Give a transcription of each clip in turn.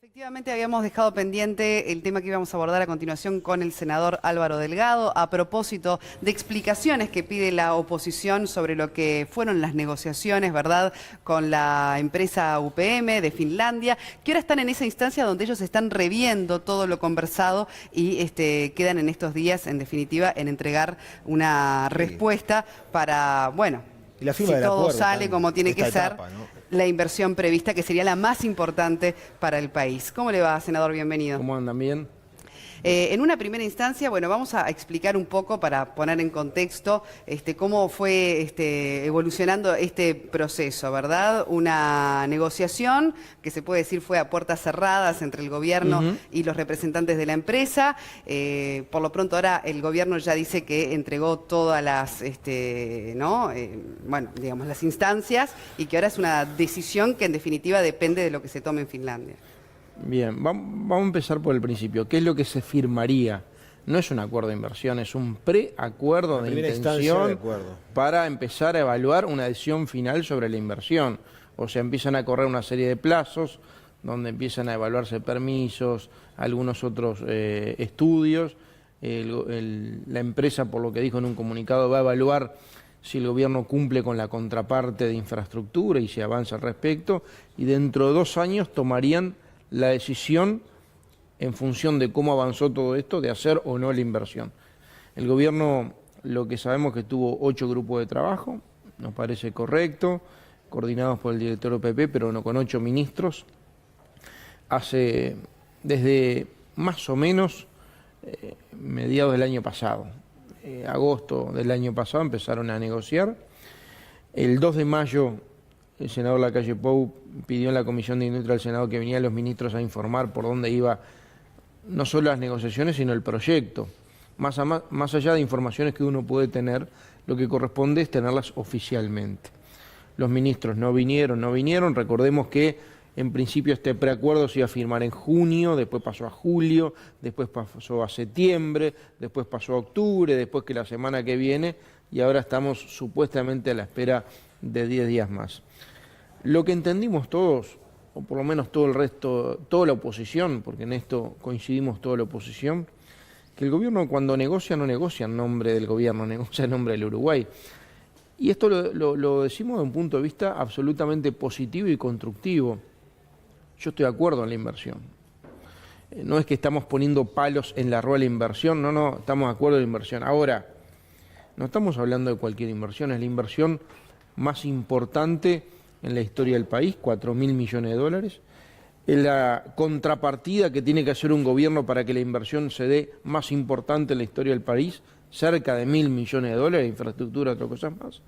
Efectivamente, habíamos dejado pendiente el tema que íbamos a abordar a continuación con el senador Álvaro Delgado a propósito de explicaciones que pide la oposición sobre lo que fueron las negociaciones, ¿verdad?, con la empresa UPM de Finlandia, que ahora están en esa instancia donde ellos están reviendo todo lo conversado y quedan en estos días, en definitiva, en entregar una respuesta para, bueno, y la firma si del todo acuerdo, sale como tiene que ser, etapa, ¿no? la inversión prevista, que sería la más importante para el país. ¿Cómo le va, senador? Bienvenido. ¿Cómo andan? ¿Bien? En una primera instancia, bueno, vamos a explicar un poco para poner en contexto cómo fue evolucionando este proceso, ¿verdad? Una negociación que se puede decir fue a puertas cerradas entre el gobierno y los representantes de la empresa. Por lo pronto ahora el gobierno ya dice que entregó todas las, bueno, digamos, las instancias y que ahora es una decisión que en definitiva depende de lo que se tome en Finlandia. Bien, vamos a empezar por el principio. ¿Qué es lo que se firmaría? No es un acuerdo de inversión, es un preacuerdo de intención para empezar a evaluar una decisión final sobre la inversión. O sea, empiezan a correr una serie de plazos donde empiezan a evaluarse permisos, algunos otros estudios. La empresa, por lo que dijo en un comunicado, va a evaluar si el gobierno cumple con la contraparte de infraestructura y si avanza al respecto. Y dentro de 2 años tomarían la decisión en función de cómo avanzó todo esto, de hacer o no la inversión. El gobierno, lo que sabemos que tuvo 8 grupos de trabajo, nos parece correcto, coordinados por el director OPP, pero no con 8 ministros. Desde más o menos mediados del año pasado, agosto del año pasado, empezaron a negociar. El 2 de mayo, el senador Lacalle Pou pidió en la Comisión de Industria del Senado que vinieran los ministros a informar por dónde iba no solo las negociaciones, sino el proyecto. Más allá de informaciones que uno puede tener, lo que corresponde es tenerlas oficialmente. Los ministros no vinieron. Recordemos que en principio este preacuerdo se iba a firmar en junio, después pasó a julio, después pasó a septiembre, después pasó a octubre, después que la semana que viene, y ahora estamos supuestamente a la espera de 10 días más. Lo que entendimos todos, o por lo menos todo el resto, toda la oposición, porque en esto coincidimos toda la oposición, que el gobierno cuando negocia no negocia en nombre del gobierno, negocia en nombre del Uruguay. Y esto lo decimos de un punto de vista absolutamente positivo y constructivo. Yo estoy de acuerdo en la inversión. No es que estamos poniendo palos en la rueda de la inversión, no, estamos de acuerdo en la inversión. Ahora, no estamos hablando de cualquier inversión, es la inversión más importante en la historia del país, 4.000 millones de dólares. Es la contrapartida que tiene que hacer un gobierno para que la inversión se dé más importante en la historia del país, cerca de 1.000 millones de dólares, infraestructura, otras cosas más.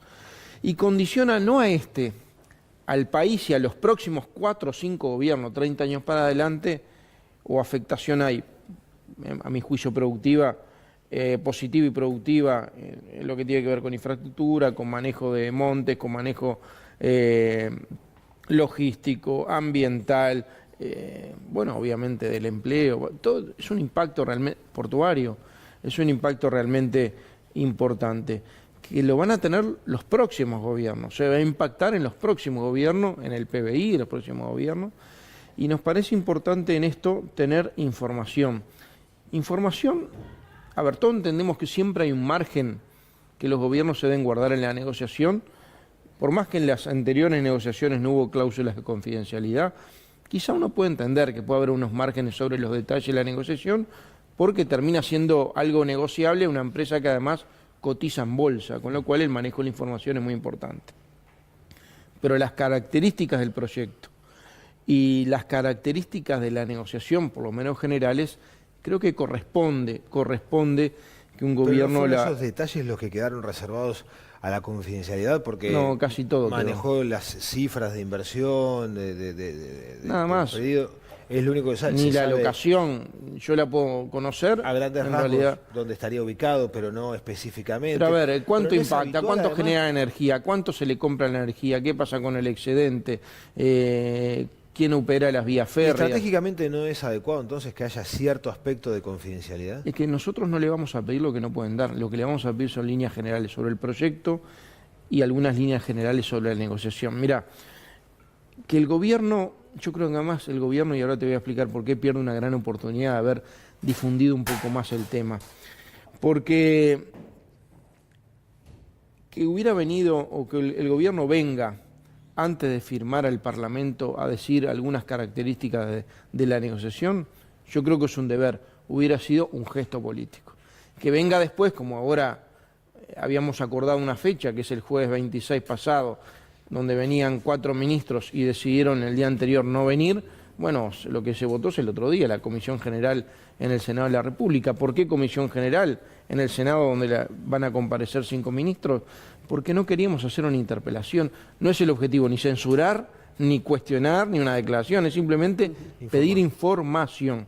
Y condiciona no a al país y a los próximos 4 o 5 gobiernos, 30 años para adelante, o afectación hay, a mi juicio, productiva, positiva y productiva, en lo que tiene que ver con infraestructura, con manejo de montes, con manejo logístico, ambiental, bueno, obviamente del empleo, todo es un impacto realmente portuario, es un impacto realmente importante, que lo van a tener los próximos gobiernos, se va a impactar en los próximos gobiernos, en el PBI, en los próximos gobiernos, y nos parece importante en esto tener información. Información, a ver, todos entendemos que siempre hay un margen que los gobiernos se deben guardar en la negociación, por más que en las anteriores negociaciones no hubo cláusulas de confidencialidad, quizá uno puede entender que puede haber unos márgenes sobre los detalles de la negociación, porque termina siendo algo negociable una empresa que además cotiza en bolsa, con lo cual el manejo de la información es muy importante. Pero las características del proyecto y las características de la negociación, por lo menos generales, creo que corresponde que un gobierno... ¿Pero no fueron esos detalles los que quedaron reservados a la confidencialidad? Porque no, casi todo manejó las cifras de inversión, nada más. Pedido. Es lo único que sabe. Ni la locación, yo la puedo conocer. A grandes rasgos, realidad, dónde estaría ubicado, pero no específicamente. Pero a ver, ¿cuánto impacta? ¿Cuánto genera energía? ¿Cuánto se le compra la energía? ¿Qué pasa con el excedente? ¿Quién opera las vías férreas? ¿Estratégicamente no es adecuado entonces que haya cierto aspecto de confidencialidad? Es que nosotros no le vamos a pedir lo que no pueden dar. Lo que le vamos a pedir son líneas generales sobre el proyecto y algunas líneas generales sobre la negociación. Mirá, que el gobierno, yo creo que además el gobierno, y ahora te voy a explicar por qué pierde una gran oportunidad de haber difundido un poco más el tema. Porque que hubiera venido, o que el gobierno venga antes de firmar al Parlamento a decir algunas características de la negociación, yo creo que es un deber, hubiera sido un gesto político. Que venga después, como ahora habíamos acordado una fecha, que es el jueves 26 pasado, donde venían 4 ministros y decidieron el día anterior no venir, bueno, lo que se votó es el otro día, la Comisión General en el Senado de la República. ¿Por qué Comisión General en el Senado donde van a comparecer 5 ministros? Porque no queríamos hacer una interpelación. No es el objetivo ni censurar, ni cuestionar, ni una declaración, es simplemente pedir información.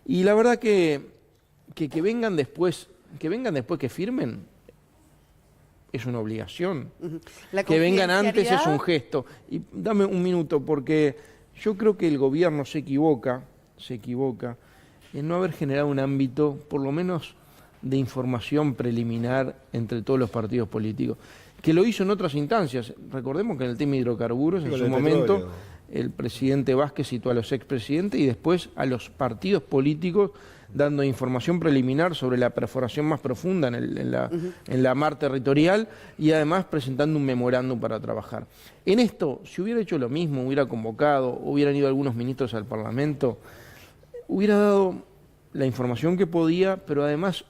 Y la verdad que vengan después, que firmen, es una obligación. Que vengan antes es un gesto. Y dame un minuto, porque yo creo que el gobierno se equivoca en no haber generado un ámbito, por lo menos, de información preliminar entre todos los partidos políticos, que lo hizo en otras instancias. Recordemos que en el tema de hidrocarburos, en su momento, el presidente Vázquez citó a los expresidentes y después a los partidos políticos dando información preliminar sobre la perforación más profunda en la mar territorial y además presentando un memorándum para trabajar. En esto, si hubiera hecho lo mismo, hubiera convocado, hubieran ido algunos ministros al Parlamento, hubiera dado la información que podía, pero además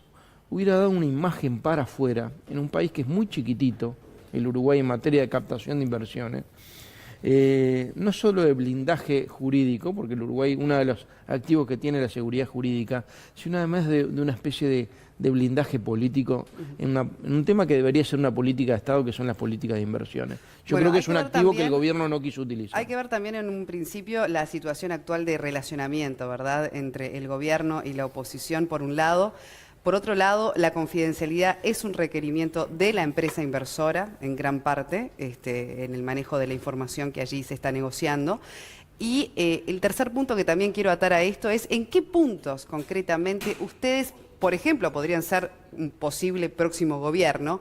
hubiera dado una imagen para afuera, en un país que es muy chiquitito, el Uruguay en materia de captación de inversiones, no solo de blindaje jurídico, porque el Uruguay, uno de los activos que tiene la seguridad jurídica, sino además de una especie de blindaje político en un tema que debería ser una política de Estado, que son las políticas de inversiones. Yo creo que es un activo que el gobierno no quiso utilizar. Hay que ver también en un principio la situación actual de relacionamiento, ¿verdad?, entre el gobierno y la oposición, por un lado. Por otro lado, la confidencialidad es un requerimiento de la empresa inversora, en gran parte, en el manejo de la información que allí se está negociando. Y el tercer punto que también quiero atar a esto es en qué puntos concretamente ustedes, por ejemplo, podrían ser un posible próximo gobierno,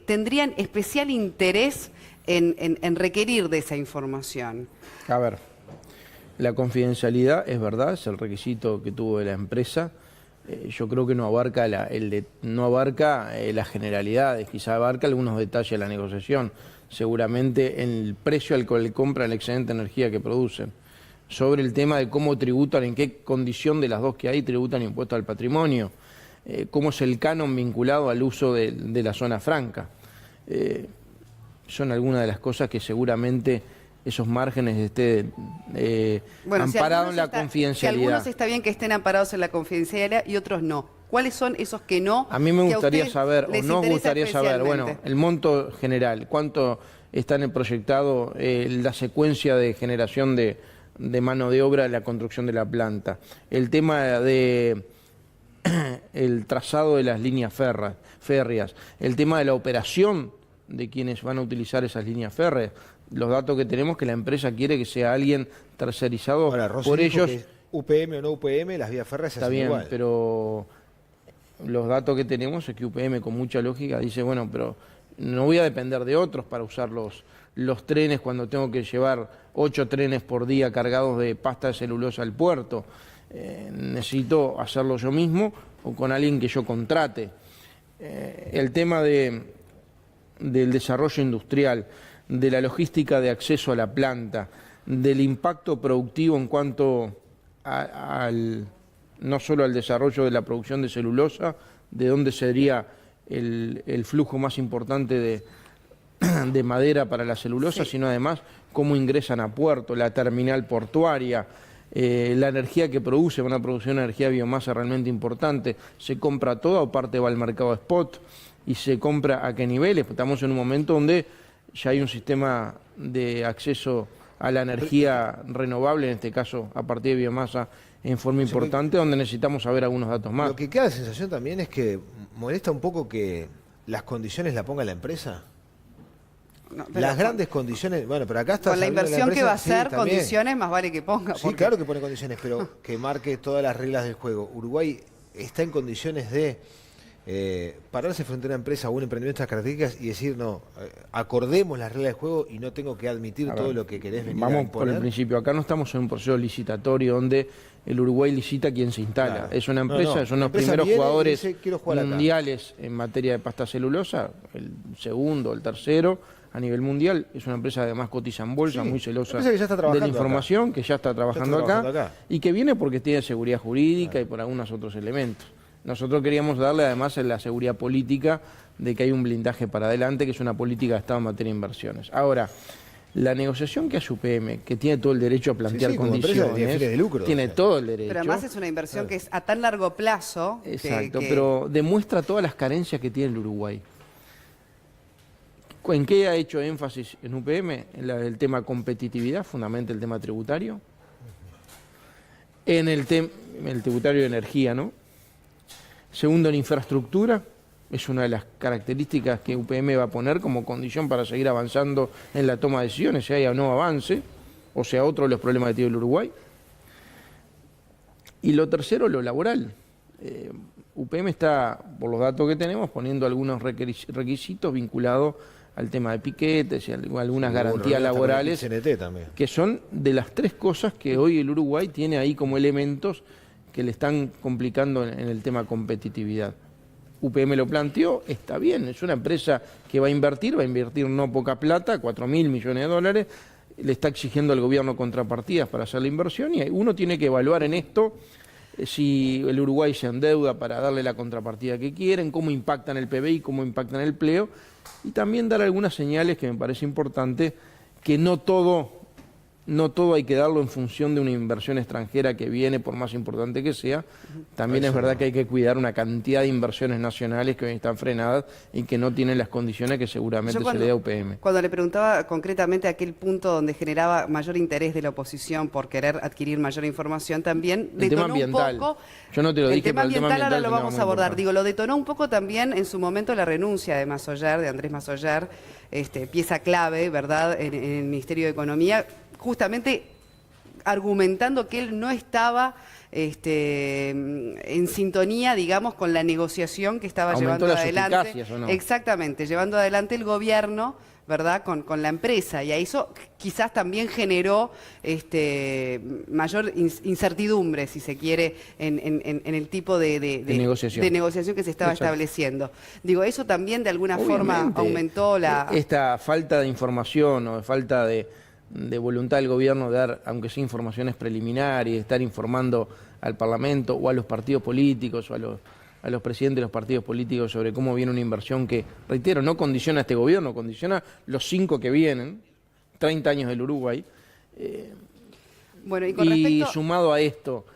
tendrían especial interés en requerir de esa información. A ver, la confidencialidad es verdad, es el requisito que tuvo la empresa. Yo creo que no abarca las generalidades, quizá abarca algunos detalles de la negociación, seguramente en el precio al cual compra el excedente de energía que producen, sobre el tema de cómo tributan, en qué condición de las dos que hay tributan impuestos al patrimonio, cómo es el canon vinculado al uso de la zona franca. Son algunas de las cosas que seguramente esos márgenes estén amparados en la confidencialidad. Si algunos está bien que estén amparados en la confidencialidad y otros no. ¿Cuáles son esos que no? A mí me gustaría saber, o nos gustaría saber, bueno, el monto general, cuánto está en el proyectado, la secuencia de generación de mano de obra de la construcción de la planta, el tema de el trazado de las líneas férreas, el tema de la operación de quienes van a utilizar esas líneas férreas. Los datos que tenemos que la empresa quiere que sea alguien tercerizado. Ahora, Rossi por dijo ellos. Que UPM o no UPM, las vías férreas se está hacen bien, igual. Pero los datos que tenemos es que UPM con mucha lógica dice, bueno, pero no voy a depender de otros para usar los trenes cuando tengo que llevar 8 trenes por día cargados de pasta de celulosa al puerto. Necesito hacerlo yo mismo o con alguien que yo contrate. El tema del desarrollo industrial, de la logística de acceso a la planta, del impacto productivo en cuanto no solo al desarrollo de la producción de celulosa, de dónde sería el flujo más importante de madera para la celulosa, sí, sino además cómo ingresan a puerto, la terminal portuaria, la energía que produce, van a producir una energía de biomasa realmente importante, se compra toda o parte va al mercado spot y se compra a qué niveles. Estamos en un momento donde ya hay un sistema de acceso a la energía renovable, en este caso a partir de biomasa, en forma importante, donde necesitamos saber algunos datos más. Lo que queda la sensación también es que molesta un poco que las condiciones la ponga la empresa. No, las grandes condiciones, bueno, pero acá está... Con la inversión que va a hacer, sí, condiciones más vale que ponga. Sí, claro que pone condiciones, pero que marque todas las reglas del juego. Uruguay está en condiciones de pararse frente a una empresa o un emprendimiento de estas características y decir, no, acordemos las reglas de juego y no tengo que admitir todo lo que querés venir a Vamos imponer? por el principio. Acá no estamos en un proceso licitatorio donde el Uruguay licita quien se instala. Claro. Es una empresa, son La los empresa primeros viene y jugadores dice, "Quiero jugar acá". mundiales en materia de pasta celulosa, el segundo, el tercero a nivel mundial. Es una empresa además cotiza en bolsa, Sí, muy celosa una empresa que ya está de la trabajando información, que ya está trabajando acá, acá. y que viene porque tiene seguridad jurídica y por algunos otros elementos. Nosotros queríamos darle además la seguridad política de que hay un blindaje para adelante, que es una política de Estado en materia de inversiones. Ahora, la negociación que hace UPM, que tiene todo el derecho a plantear como empresa tiene condiciones, fines de lucro, tiene o sea. todo el derecho. Pero además es una inversión que es a tan largo plazo. Exacto, pero demuestra todas las carencias que tiene el Uruguay. ¿En qué ha hecho énfasis en UPM? En el tema competitividad, fundamentalmente el tema tributario. En el tributario de energía, ¿no? Segundo, en infraestructura. Es una de las características que UPM va a poner como condición para seguir avanzando en la toma de decisiones, si hay o no avance, o sea, otro de los problemas que tiene el Uruguay. Y lo tercero, lo laboral. UPM está, por los datos que tenemos, poniendo algunos requisitos vinculados al tema de piquetes y algunas garantías laborales, que son de las tres cosas que hoy el Uruguay tiene ahí como elementos que le están complicando en el tema competitividad. UPM lo planteó, está bien, es una empresa que va a invertir no poca plata, 4.000 millones de dólares, le está exigiendo al gobierno contrapartidas para hacer la inversión y uno tiene que evaluar en esto si el Uruguay se endeuda para darle la contrapartida que quieren, cómo impacta en el PBI, cómo impacta en el empleo, y también dar algunas señales que me parece importante, que no todo hay que darlo en función de una inversión extranjera que viene, por más importante que sea. También es verdad que hay que cuidar una cantidad de inversiones nacionales que hoy están frenadas y que no tienen las condiciones que seguramente se le da a UPM. Cuando le preguntaba concretamente aquel punto donde generaba mayor interés de la oposición por querer adquirir mayor información, también el tema ambiental. Un poco. Yo no te lo dije, tema pero el tema ambiental ahora lo es vamos a abordar. Digo, lo detonó un poco también en su momento la renuncia de Massoyer, de Andrés Massoyer, pieza clave, ¿verdad?, en el Ministerio de Economía, justamente argumentando que él no estaba en sintonía, digamos, con la negociación que estaba llevando adelante. ¿O no? Exactamente, llevando adelante el gobierno, ¿verdad?, con la empresa. Y a eso quizás también generó mayor incertidumbre, si se quiere, en el tipo de negociación que se estaba estableciendo. Digo, eso también de alguna forma aumentó la... Esta falta de información o de falta de voluntad del gobierno de dar, aunque sea informaciones preliminares, de estar informando al Parlamento o a los partidos políticos o a los presidentes de los partidos políticos sobre cómo viene una inversión que, reitero, no condiciona a este gobierno, condiciona los 5 que vienen, 30 años del Uruguay. Bueno, y sumado a esto,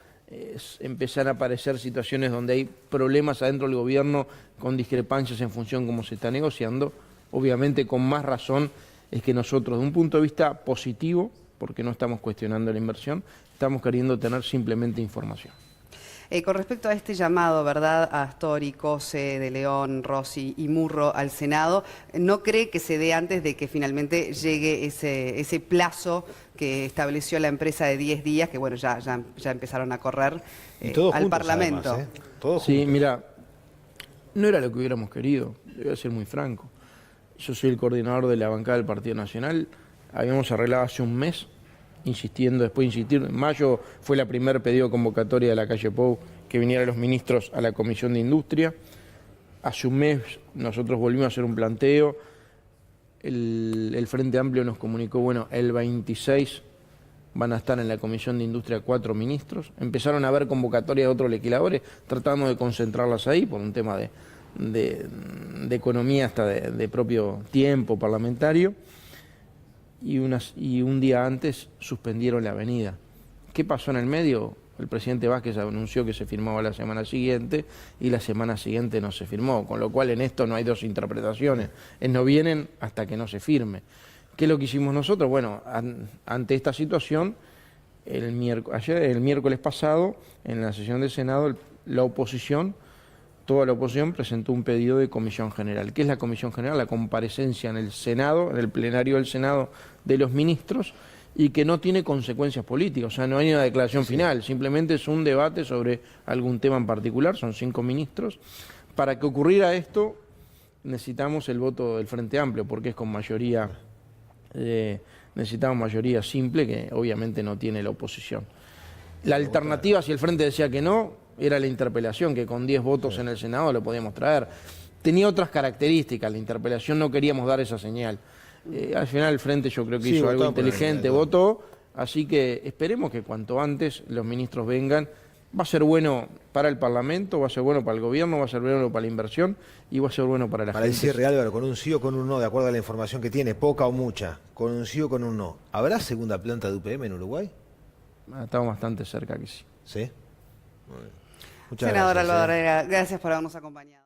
empezar a aparecer situaciones donde hay problemas adentro del gobierno con discrepancias en función de cómo se está negociando, obviamente con más razón es que nosotros, de un punto de vista positivo, porque no estamos cuestionando la inversión, estamos queriendo tener simplemente información. Con respecto a este llamado, ¿verdad?, a Astori, Cose, De León, Rossi y Murro al Senado, ¿no cree que se dé antes de que finalmente llegue ese plazo que estableció la empresa de 10 días, que bueno, ya empezaron a correr al Parlamento? Además, todos sí, juntos. mira, no era lo que hubiéramos querido, voy a ser muy franco. Yo soy el coordinador de la bancada del Partido Nacional, habíamos arreglado hace un mes, después de insistir, en mayo fue la primer pedido de convocatoria de la calle Pou que vinieran los ministros a la Comisión de Industria. Hace un mes nosotros volvimos a hacer un planteo, el Frente Amplio nos comunicó, bueno, el 26 van a estar en la Comisión de Industria 4 ministros, empezaron a haber convocatorias de otros legisladores, tratamos de concentrarlas ahí por un tema de economía hasta de propio tiempo parlamentario, y un día antes suspendieron la avenida. ¿Qué pasó en el medio? El presidente Vázquez anunció que se firmaba la semana siguiente y la semana siguiente no se firmó, con lo cual en esto no hay dos interpretaciones, no vienen hasta que no se firme. ¿Qué es lo que hicimos nosotros? Bueno, ante esta situación, el miércoles pasado, en la sesión del Senado, toda la oposición presentó un pedido de comisión general. ¿Qué es la comisión general? La comparecencia en el Senado, en el plenario del Senado de los ministros, y que no tiene consecuencias políticas, o sea, no hay una declaración final, simplemente es un debate sobre algún tema en particular, son 5 ministros, para que ocurriera esto necesitamos el voto del Frente Amplio, porque es con mayoría, necesitamos mayoría simple, que obviamente no tiene la oposición. La alternativa, si el Frente decía que no, era la interpelación, que con 10 votos en el Senado lo podíamos traer. Tenía otras características, la interpelación no queríamos dar esa señal. Al final el Frente yo creo que hizo algo inteligente, votó, así que esperemos que cuanto antes los ministros vengan. Va a ser bueno para el Parlamento, va a ser bueno para el gobierno, va a ser bueno para la inversión y va a ser bueno para la gente. Para el cierre, Álvaro, con un sí o con un no, de acuerdo a la información que tiene, poca o mucha, con un sí o con un no, ¿habrá segunda planta de UPM en Uruguay? Estamos bastante cerca que sí. ¿Sí? Muy bien. Muchas Senador gracias. Álvaro Delgado, gracias por habernos acompañado.